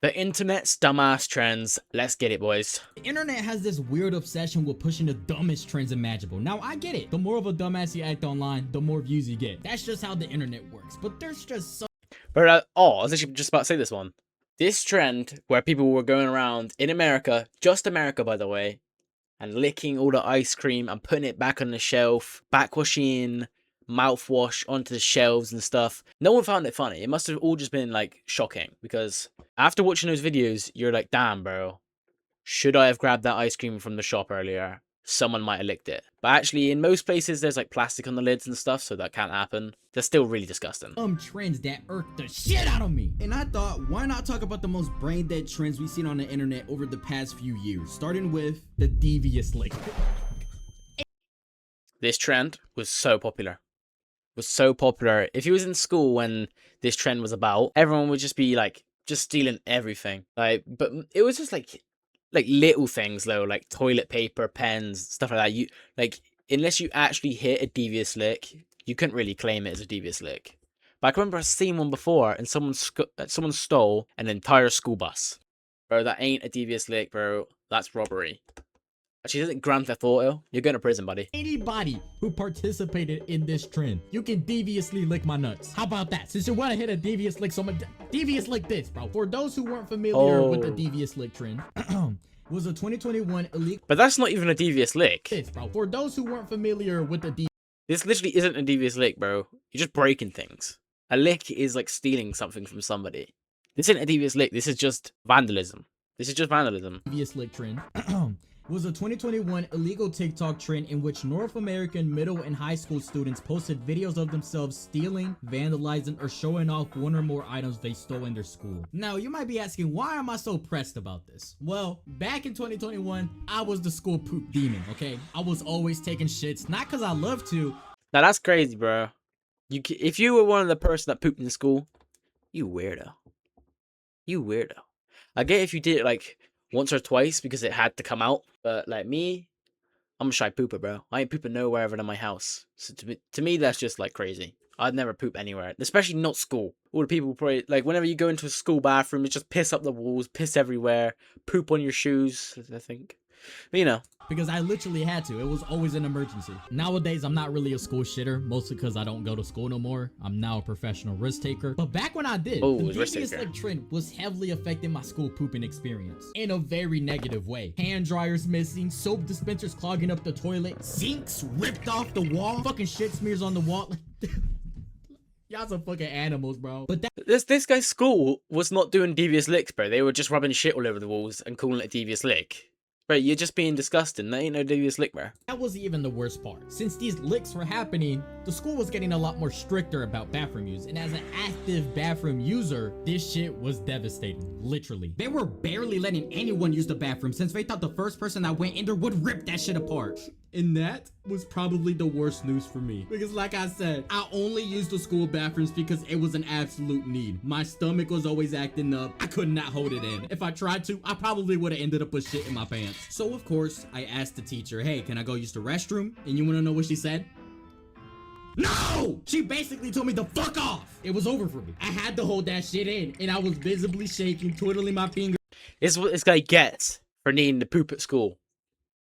The internet's dumbass trends. Let's get it, boys. The internet has this weird obsession with pushing the dumbest trends imaginable. Now, I get it. The more of a dumbass you act online, the more views you get. That's just how the internet works. But there's just so... But, I was actually just about to say this one. This trend where people were going around in America, just America, by the way, and licking all the ice cream and putting it back on the shelf, backwashing mouthwash onto the shelves and stuff. No one found it funny. It must have all just been, like, shocking. Because after watching those videos, you're like, damn, bro. Should I have grabbed that ice cream from the shop earlier? Someone might have licked it. But actually, in most places, there's like plastic on the lids and stuff, so that can't happen. They're still really disgusting. Trends that irk the shit out of me. And I thought, why not talk about the most brain dead trends we've seen on the internet over the past few years, starting with the devious lick. This trend was so popular. If you was in school when this trend was about, everyone would just be like, just stealing everything. Like, but it was just like little things though, like toilet paper, pens, stuff like that. You like, unless you actually hit a devious lick, you couldn't really claim it as a devious lick. But I can remember I've seen one before, and someone stole an entire school bus. Bro, that ain't a devious lick, bro. That's robbery. Actually, isn't Grand Theft Auto? You're going to prison, buddy. Anybody who participated in this trend, you can deviously lick my nuts. How about that? Since you want to hit a devious lick, so devious lick this, bro. For those who weren't familiar with the devious lick trend, was a 2021 illegal. But that's not even a devious lick. This, bro. For those who weren't familiar with the this literally isn't a devious lick, bro. You're just breaking things. A lick is like stealing something from somebody. This isn't a devious lick. This is just vandalism. Devious lick trend. Was a 2021 illegal TikTok trend in which North American middle and high school students posted videos of themselves stealing, vandalizing, or showing off one or more items they stole in their school. Now, you might be asking, why am I so pressed about this? Well, back in 2021, I was the school poop demon, okay? I was always taking shits, not because I love to. Now, that's crazy, bro. If you were one of the person that pooped in school, you weirdo. I get if you did it, like, once or twice because it had to come out. But like me, I'm a shy pooper, bro. I ain't pooping nowhere other than my house. So to me, that's just like crazy. I'd never poop anywhere, especially not school. All the people probably, like, whenever you go into a school bathroom, it's just piss up the walls, piss everywhere, poop on your shoes, I think. But you know. Because I literally had to. It was always an emergency. Nowadays, I'm not really a school shitter, mostly because I don't go to school no more. I'm now a professional risk taker. But back when I did, the devious lick trend was heavily affecting my school pooping experience in a very negative way. Hand dryers missing, soap dispensers clogging up the toilet, sinks ripped off the wall, fucking shit smears on the wall. Y'all some fucking animals, bro. But this guy's school was not doing devious licks, bro. They were just rubbing shit all over the walls and calling it a devious lick. Bro, you're just being disgusting. That ain't no devious lick, bro. That was even the worst part. Since these licks were happening, the school was getting a lot more stricter about bathroom use. And as an active bathroom user, this shit was devastating. Literally. They were barely letting anyone use the bathroom since they thought the first person that went in there would rip that shit apart. And that was probably the worst news for me. Because like I said, I only used the school bathrooms because it was an absolute need. My stomach was always acting up. I could not hold it in. If I tried to, I probably would have ended up with shit in my pants. So of course, I asked the teacher, hey, can I go use the restroom? And you wanna know what she said? No! She basically told me to fuck off. It was over for me. I had to hold that shit in, and I was visibly shaking, twiddling my finger. This is what this guy gets for needing to poop at school.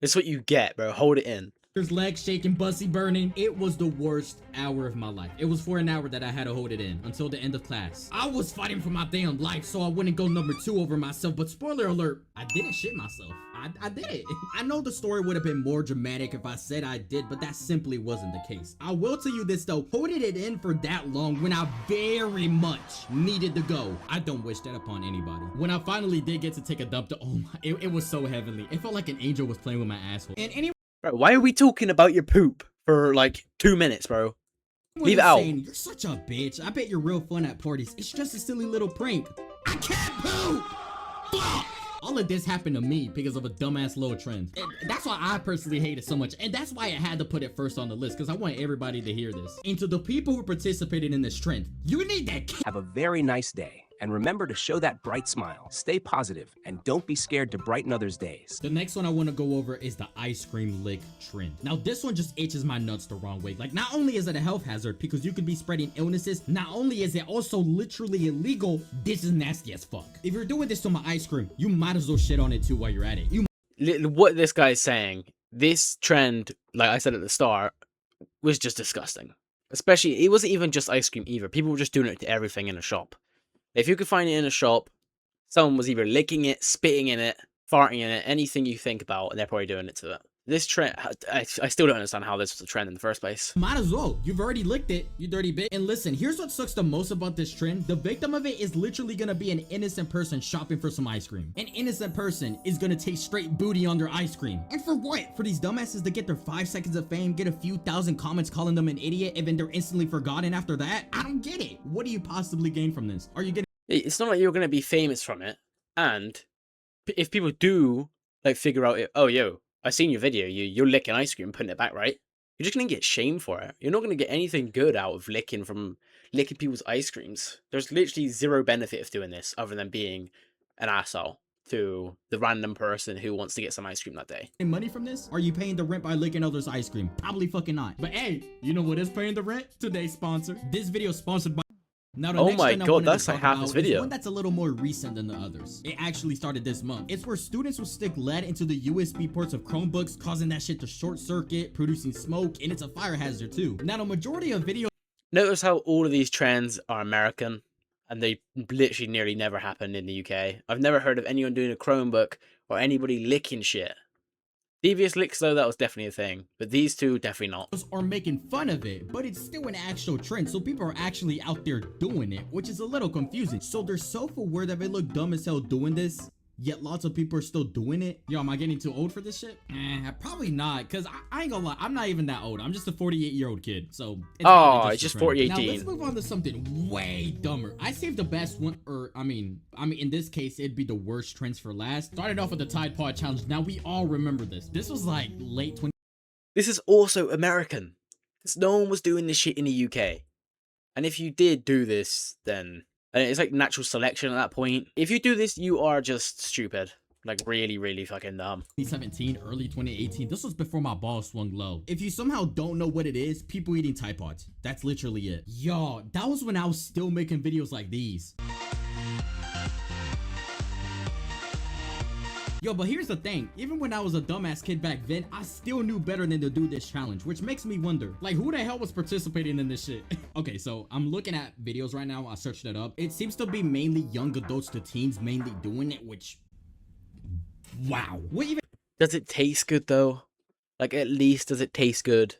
This is what you get, bro. Hold it in. There's legs shaking, bussy burning. It was the worst hour of my life. It was for an hour that I had to hold it in until the end of class. I was fighting for my damn life so I wouldn't go number 2 over myself, but spoiler alert, I didn't shit myself. I did it. I know the story would have been more dramatic if I said I did, but that simply wasn't the case. I will tell you this though, holding it in for that long when I very much needed to go, I don't wish that upon anybody. When I finally did get to take a dump, it was so heavenly. It felt like an angel was playing with my asshole. And anyway, bro, why are we talking about your poop for like 2 minutes, bro? Leave it out. You're such a bitch. I bet you're real fun at parties. It's just a silly little prank. I can't poop! Fuck! All of this happened to me because of a dumbass little trend. And that's why I personally hate it so much. And that's why I had to put it first on the list, because I want everybody to hear this. And to the people who participated in this trend, you need that. Have a very nice day. And remember to show that bright smile. Stay positive and don't be scared to brighten others' days. The next one I want to go over is the ice cream lick trend. Now this one just itches my nuts the wrong way. Like, not only is it a health hazard because you could be spreading illnesses, not only is it also literally illegal, this is nasty as fuck. If you're doing this to my ice cream, you might as well shit on it too while you're at it. What this guy's saying, this trend, like I said at the start, was just disgusting. Especially, it wasn't even just ice cream either. People were just doing it to everything in a shop. If you could find it in a shop, someone was either licking it, spitting in it, farting in it, anything you think about, and they're probably doing it to it. This trend, I still don't understand how this was a trend in the first place. Might as well. You've already licked it, you dirty bitch. And listen, here's what sucks the most about this trend. The victim of it is literally gonna be an innocent person shopping for some ice cream. An innocent person is gonna take straight booty on their ice cream. And for what? For these dumbasses to get their 5 seconds of fame, get a few thousand comments calling them an idiot, and then they're instantly forgotten after that? I don't get it. What do you possibly gain from this? Are you getting... It's not like you're gonna be famous from it, and if people do like figure out it, oh yo, I seen your video, you're licking ice cream, putting it back, right? You're just gonna get shamed for it. You're not gonna get anything good out of licking people's ice creams. There's literally zero benefit of doing this other than being an asshole to the random person who wants to get some ice cream that day. money from this? Are you paying the rent by licking others' ice cream? Probably fucking not. But hey, you know what is paying the rent? Today's sponsor. This video is sponsored by... Now, the Oh next my trend I god, wanted to that's like talk half about this is video. one that's a little more recent than the others. It actually started this month. It's where students will stick lead into the USB ports of Chromebooks, causing that shit to short circuit, producing smoke, and it's a fire hazard too. Now, the majority of videos... Notice how all of these trends are American, and they literally nearly never happen in the UK. I've never heard of anyone doing a Chromebook or anybody licking shit. Devious licks, though, that was definitely a thing. But these two, definitely not. are making fun of it, but it's still an actual trend, so people are actually out there doing it, which is a little confusing. So they're self-aware that they look dumb as hell doing this, yet lots of people are still doing it. Yo, am I getting too old for this shit? Probably not, because I ain't gonna lie, I'm not even that old. I'm just a 48-year-old kid, so it's just 4018. Now let's move on to something way dumber. I saved the best one, or I mean in this case it'd be the worst trends for last. Started off with the Tide Pod challenge. Now we all remember this. This was like late 20. This is also American. Because no one was doing this shit in the UK. And if you did do this, then... And it's like natural selection at that point. If you do this, you are just stupid. Like, really, really fucking dumb. 2017, early 2018. This was before my balls swung low. If you somehow don't know what it is, people eating Tide Pods. That's literally it. Yo, that was when I was still making videos like these. Yo, but here's the thing. Even when I was a dumbass kid back then, I still knew better than to do this challenge, which makes me wonder, like, who the hell was participating in this shit? Okay, so I'm looking at videos right now. I searched it up. It seems to be mainly young adults to teens mainly doing it, which... Wow. What even... Does it taste good, though? Like, at least does it taste good?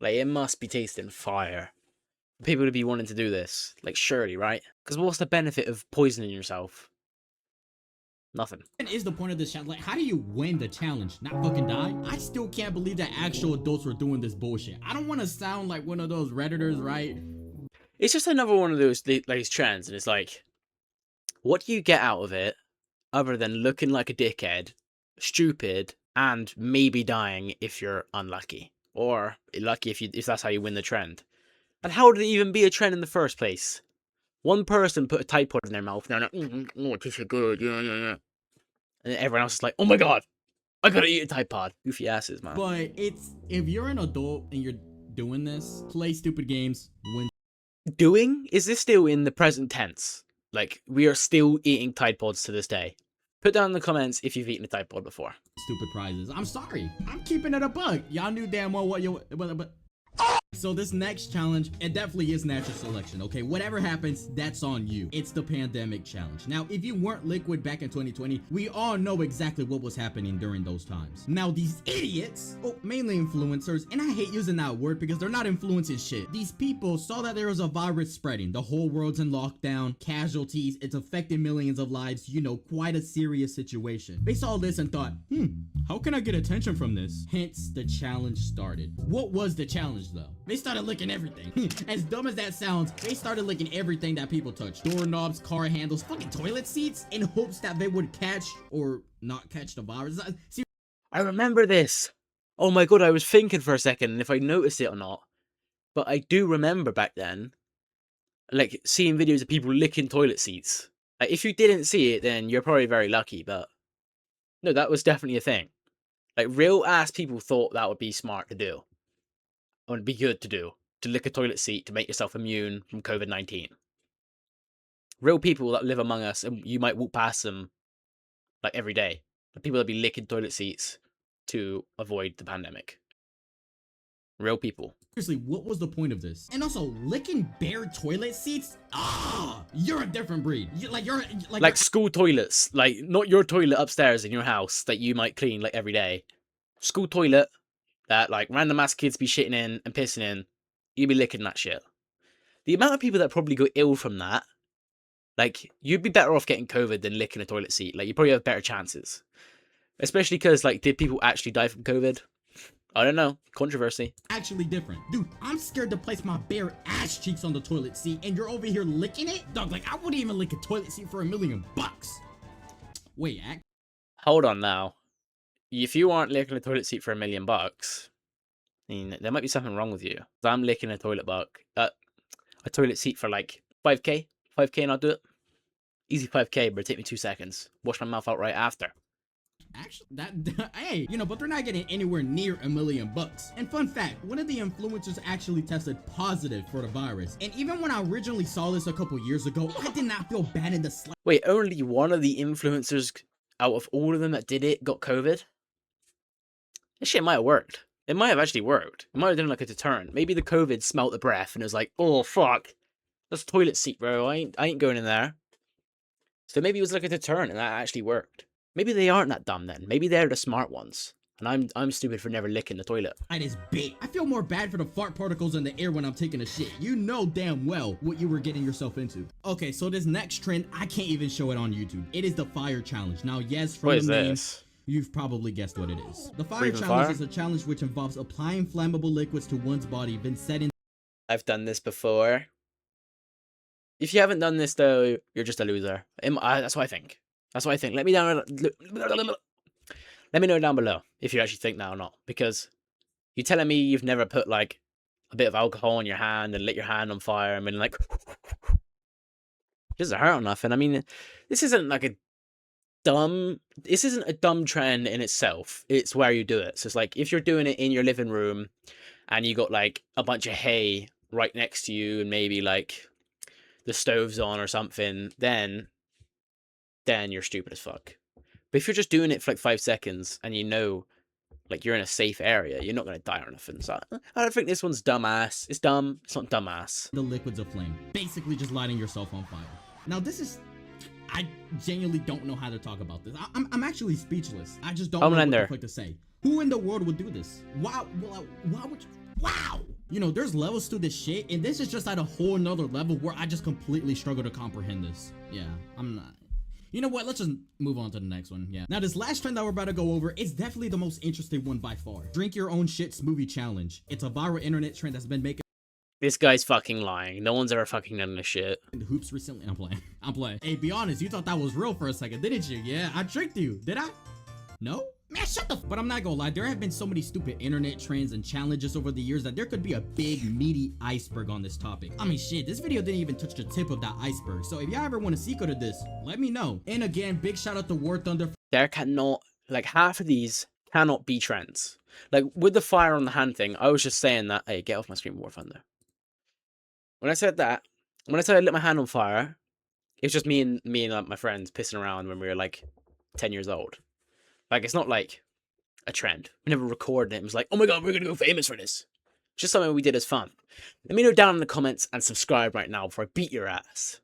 Like, it must be tasting fire. People to be wanting to do this. Like, surely, right? Because what's the benefit of poisoning yourself? Nothing. What is the point of this challenge? Like, how do you win the challenge? Not fucking die? I still can't believe that actual adults were doing this bullshit. I don't want to sound like one of those Redditors, right? It's just another one of those trends, and it's like, what do you get out of it other than looking like a dickhead, stupid, and maybe dying if you're unlucky, or lucky if that's how you win the trend? And how did it even be a trend in the first place? One person put a Tide Pod in their mouth, and they're like, oh, it tastes good, yeah. And everyone else is like, oh my god, I gotta eat a Tide Pod. Goofy asses, man. But it's, if you're an adult and you're doing this, play stupid games, win. Doing? Is this still in the present tense? Like, we are still eating Tide Pods to this day. Put down in the comments if you've eaten a Tide Pod before. Stupid prizes. I'm sorry. I'm keeping it a bug. Y'all knew damn well what you... But so this next challenge, it definitely is natural selection, okay? Whatever happens, that's on you. It's the pandemic challenge. Now, if you weren't liquid back in 2020, we all know exactly what was happening during those times. Now, these idiots, mainly influencers, and I hate using that word because they're not influencing shit. These people saw that there was a virus spreading. The whole world's in lockdown, casualties, it's affecting millions of lives, you know, quite a serious situation. They saw this and thought, how can I get attention from this? Hence, the challenge started. What was the challenge, though? They started licking everything. As dumb as that sounds, they started licking everything that people touched. Doorknobs, car handles, fucking toilet seats, in hopes that they would catch or not catch the virus. See, I remember this. Oh my god, I was thinking for a second if I noticed it or not. But I do remember back then, like, seeing videos of people licking toilet seats. Like, if you didn't see it, then you're probably very lucky, but no, that was definitely a thing. Like, real ass people thought that would be smart to do. It would be good to do. To lick a toilet seat to make yourself immune from COVID-19. Real people that live among us, and you might walk past them, like, every day. The people that be licking toilet seats to avoid the pandemic. Real people. Seriously, what was the point of this? And also, licking bare toilet seats? You're a different breed. You're School toilets. Like, not your toilet upstairs in your house that you might clean, like, every day. School toilet that, like, random ass kids be shitting in and pissing in. You be licking that shit. The amount of people that probably go ill from that, like, you'd be better off getting COVID than licking a toilet seat. Like, you probably have better chances. Especially because, like, did people actually die from COVID? I don't know. Controversy. actually different. Dude, I'm scared to place my bare ass cheeks on the toilet seat and you're over here licking it? Dog, like, I wouldn't even lick a toilet seat for $1 million. Wait, Hold on now. If you aren't licking a toilet seat for $1 million, I mean, there might be something wrong with you. I'm licking a toilet seat for like 5k, 5k, and I'll do it. Easy 5k, but it'll take me 2 seconds. Wash my mouth out right after. actually, hey, but they're not getting anywhere near $1 million. And fun fact, one of the influencers actually tested positive for the virus. And even when I originally saw this a couple years ago, I did not feel bad in the slightest. Wait, only one of the influencers out of all of them that did it got COVID? This shit might have worked. It might have actually worked. It might have done like a deterrent. Maybe the COVID smelt the breath and it was like, oh fuck, that's a toilet seat, bro. I ain't going in there. So maybe it was like a deterrent and that actually worked. Maybe they aren't that dumb then. Maybe they're the smart ones. And I'm stupid for never licking the toilet. It is big. I feel more bad for the fart particles in the air when I'm taking a shit. You know damn well what you were getting yourself into. Okay, so this next trend, I can't even show it on YouTube. It is the fire challenge. Now, yes, from What the is name, this? you've probably guessed what it is. The fire Breathing challenge fire? is a challenge which involves applying flammable liquids to one's body, then setting I've done this before. If you haven't done this though, you're just a loser. That's what I think. That's what I think. Let me know down below if you actually think that or not. Because you're telling me you've never put like a bit of alcohol in your hand and lit your hand on fire and been like, doesn't hurt or nothing. I mean, this isn't a dumb trend in itself. It's where you do it. So it's like if you're doing it in your living room and you got like a bunch of hay right next to you and maybe like the stove's on or something, then you're stupid as fuck. But if you're just doing it for like 5 seconds and like you're in a safe area, you're not gonna die or nothing. So I don't think this one's dumbass. It's dumb. It's not dumbass. the liquids of flame, basically just lighting yourself on fire. Now this is, I genuinely don't know how to talk about this. I'm actually speechless. I just don't know what the fuck to say. Who in the world would do this? Why would you? Wow! There's levels to this shit, and this is just at a whole nother level where I just completely struggle to comprehend this. Yeah, I'm not. You know what? Let's just move on to the next one. Yeah. Now, this last trend that we're about to go over is definitely the most interesting one by far. Drink your own shit smoothie challenge. It's a viral internet trend that's been making This guy's fucking lying. No one's ever fucking done this shit. hoops recently. I'm playing. Hey, be honest. You thought that was real for a second, didn't you? Yeah, I tricked you. Did I? No? Man, shut the But I'm not gonna lie, there have been so many stupid internet trends and challenges over the years that there could be a big, meaty iceberg on this topic. I mean, shit, this video didn't even touch the tip of that iceberg, so if y'all ever want a secret of this, let me know. And again, big shout out to War Thunder. There cannot, like, half of these cannot be trends. Like, with the fire on the hand thing, I was just saying that, hey, get off my screen, War Thunder. When I said I lit my hand on fire, it was just me and like, my friends pissing around when we were, like, 10 years old. Like, it's not like a trend. We never recorded it. It was like, oh my god, we're gonna go famous for this. Just something we did as fun. Let me know down in the comments and subscribe right now before I beat your ass.